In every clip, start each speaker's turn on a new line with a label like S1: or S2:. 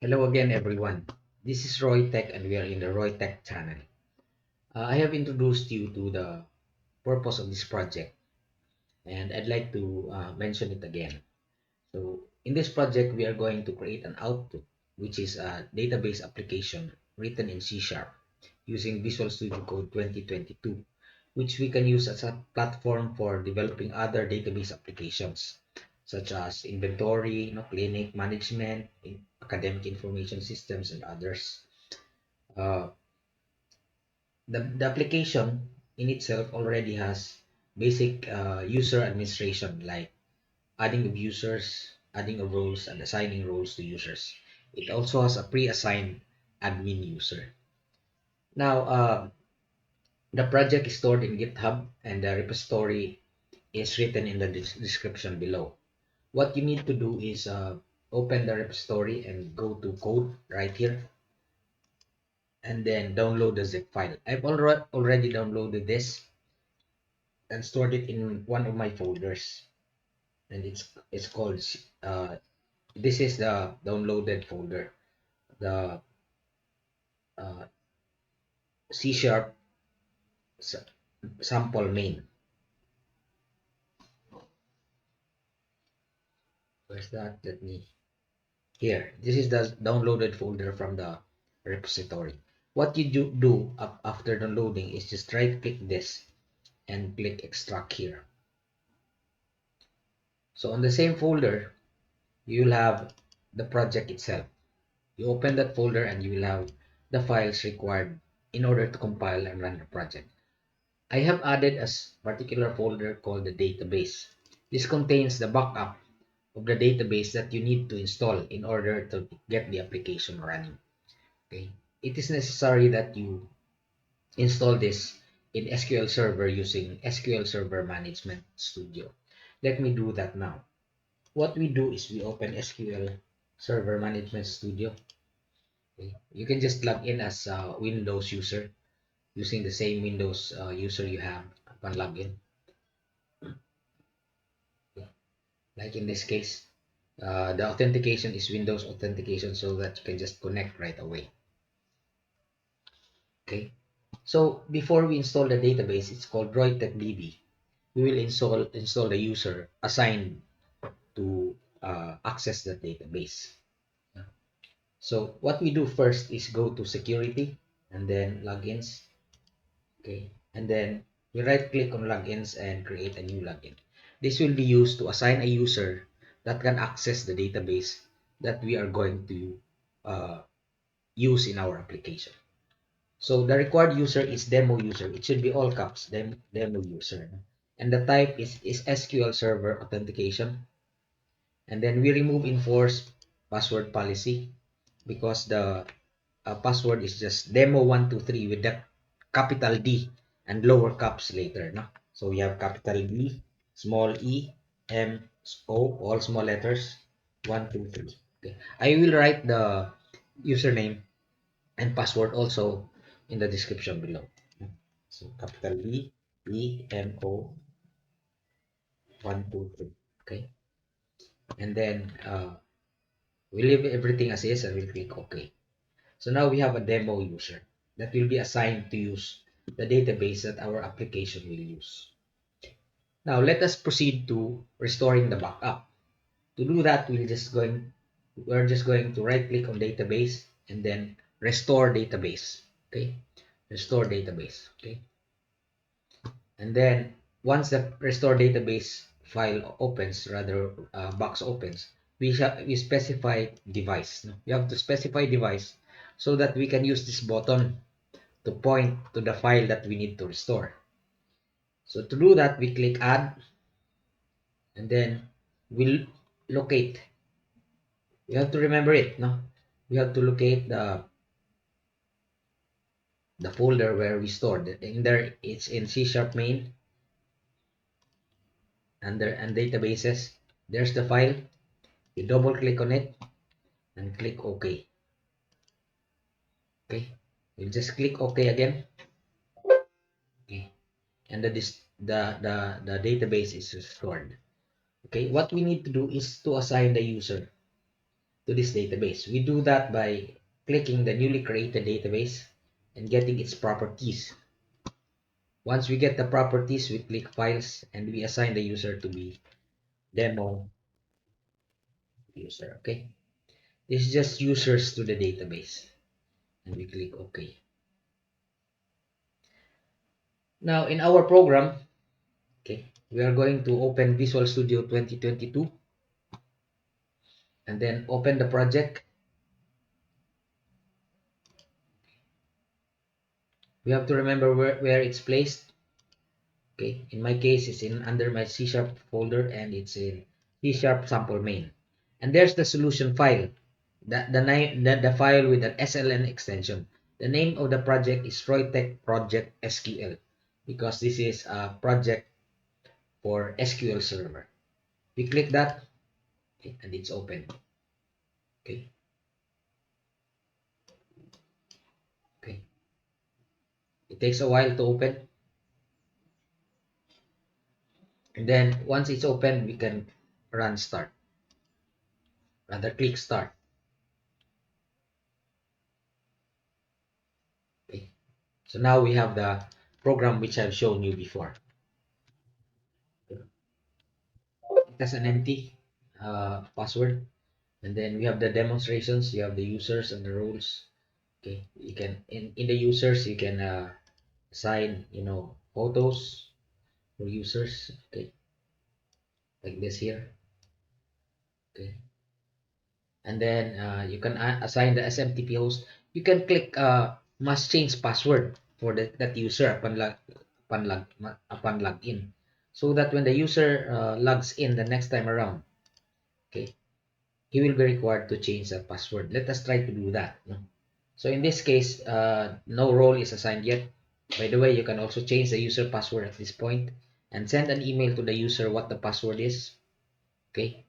S1: Hello again, everyone. This is Roy Tech, and we are in the Roy Tech channel. I have introduced you to the purpose of this project, and I'd like to mention it again. So, in this project, we are going to create an output, which is a database application written in C Sharp using Visual Studio Code 2022, which we can use as a platform for developing other database applications, such as inventory, clinic management, academic information systems, and others. Uh, the application in itself already has basic user administration, like adding of users, adding of roles, and assigning roles to users. It also has a pre-assigned admin user. Now, the project is stored in GitHub, and the repository is written in the description below. What you need to do is open the repository and go to code right here, and then download the zip file. I've already downloaded this and stored it in one of my folders, and it's called this is the downloaded folder, the uh, C sharp sample main. Where's that? Let me Here, this is the downloaded folder from the repository. What you do after downloading is just right click this and click extract here. So on the same folder, you'll have the project itself. You open that folder and you will have the files required in order to compile and run the project. I have added a particular folder called the database. This contains the backup of the database that you need to install in order to get the application running. Okay. It is necessary that you install this in SQL Server using SQL Server Management Studio. Let me do that now. What we do is we open SQL Server Management Studio. Okay. You can just log in as a Windows user using the same Windows user you have upon login. Okay. Like in this case, the authentication is Windows authentication, so that you can just connect right away. Okay. So before we install the database, it's called ROYTEKDB. We will install the user assigned to access the database. So what we do first is go to security and then logins. Okay, and then we right click on logins and create a new login. This will be used to assign a user that can access the database that we are going to uh, use in our application. So the required user is demo user. It should be all caps, demo user. And the type is SQL Server Authentication. And then we remove enforce password policy because the password is just demo123 with the capital D and lower caps later. No? So we have capital D, small e, M, O, all small letters, 123. Okay. I will write the username and password also in the description below. So capital B, E, M, O, 123. Okay. And then we leave everything as is and we'll click OK. So now we have a demo user that will be assigned to use the database that our application will use. Now let us proceed to restoring the backup. To do that, we're just going to right click on database and then restore database. Okay, restore database. Okay, and then once the restore database file opens, rather box opens, we specify device. We have to specify device so that we can use this button to point to the file that we need to restore. So to do that, we click add and then we'll locate. We have to remember it, no? We have to locate the folder where we stored it. In there, it's in C sharp main and databases. There's the file. You double click on it and click OK. Okay. You just click OK again. Okay. And the database is restored. Okay. What we need to do is to assign the user to this database. We do that by clicking the newly created database and getting its properties. Once we get the properties, we click Files and we assign the user to be demo user. Okay, this is just users to the database, and we click OK. Now in our program, okay, we are going to open Visual Studio 2022 and then open the project. We have to remember where it's placed. Okay, in my case, it's in under my C# folder and it's in C# sample main. And there's the solution file, the file with an SLN extension. The name of the project is ROYTEK Project SQL because this is a project for SQL Server. We click that, okay, and it's open. Okay, okay. It takes a while to open, and then once it's open, we can run start. Rather, click start. Okay. So now we have the program which I've shown you before. It has an empty password, and then we have the demonstrations. You have the users and the roles. Okay, you can in the users you can assign photos for users. Okay, like this here. Okay, and then you can assign the SMTP host. You can click must change password for that user upon login, so that when the user logs in the next time around, okay, he will be required to change the password. Let us try to do that. No? So in this case, no role is assigned yet. By the way, you can also change the user password at this point and send an email to the user what the password is. Okay,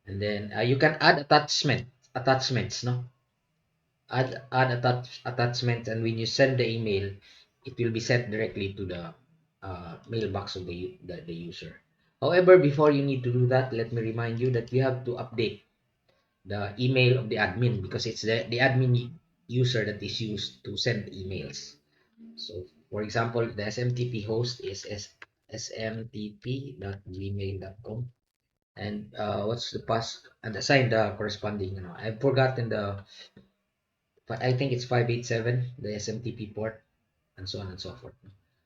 S1: and then you can add attachments. No, add attachments, and when you send the email, it will be sent directly to the mailbox of the user. However, before you need to do that, let me remind you that you have to update the email of the admin because it's the admin user that is used to send emails. So for example, the SMTP host is smtp.gmail.com, and what's the pass and assign the corresponding, I've forgotten but I think it's 587, the SMTP port, and so on and so forth.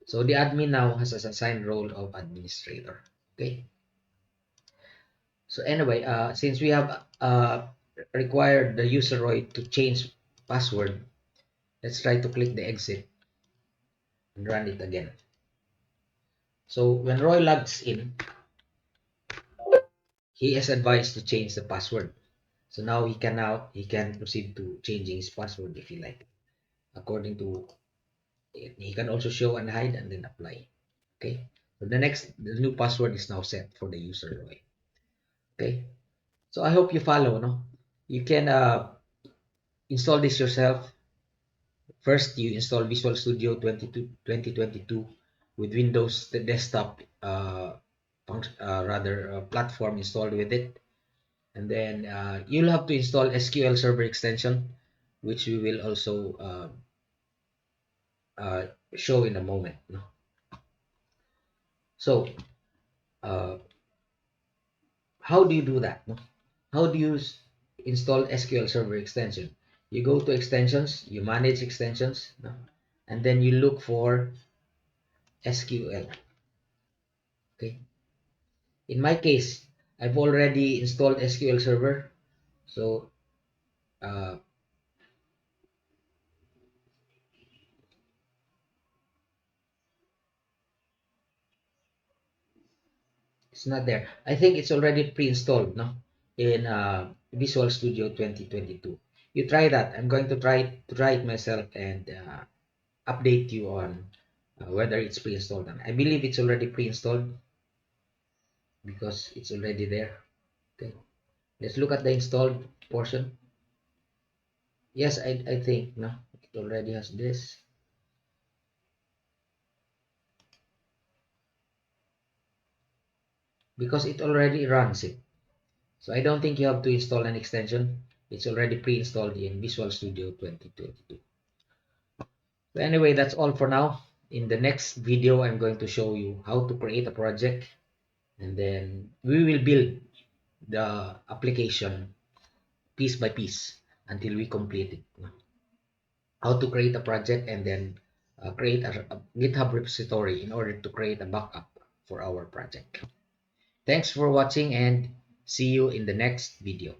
S1: So the admin now has an assigned role of administrator. Okay, so anyway, since we have required the user Roy to change password, let's try to click the exit and run it again. So when Roy logs in, he is advised to change the password. So now he can proceed to changing his password if he like. According to it, he can also show and hide and then apply. Okay. So the new password is now set for the user Roy. Okay. So I hope you follow. No, you can install this yourself. First, you install Visual Studio 2022 with Windows the desktop platform installed with it, and then you'll have to install SQL Server extension, which we will also show in a moment. No? So, uh, how do you do that? No? How do you install SQL Server extension? You go to extensions, you manage extensions, no? And then you look for SQL. Okay. In my case, I've already installed SQL Server, so uh, it's not there. I think it's already pre-installed, no, in Visual Studio 2022. You try that. I'm going to try it myself and update you on whether it's pre-installed. I believe it's already pre-installed because it's already there. Okay, let's look at the installed portion. Yes, I think no, it already has this because it already runs it. So I don't think you have to install an extension. It's already pre-installed in Visual Studio 2022. So anyway, that's all for now. In the next video, I'm going to show you how to create a project, and then we will build the application piece by piece until we complete it. How to create a project, and then create a GitHub repository in order to create a backup for our project. Thanks for watching, and see you in the next video.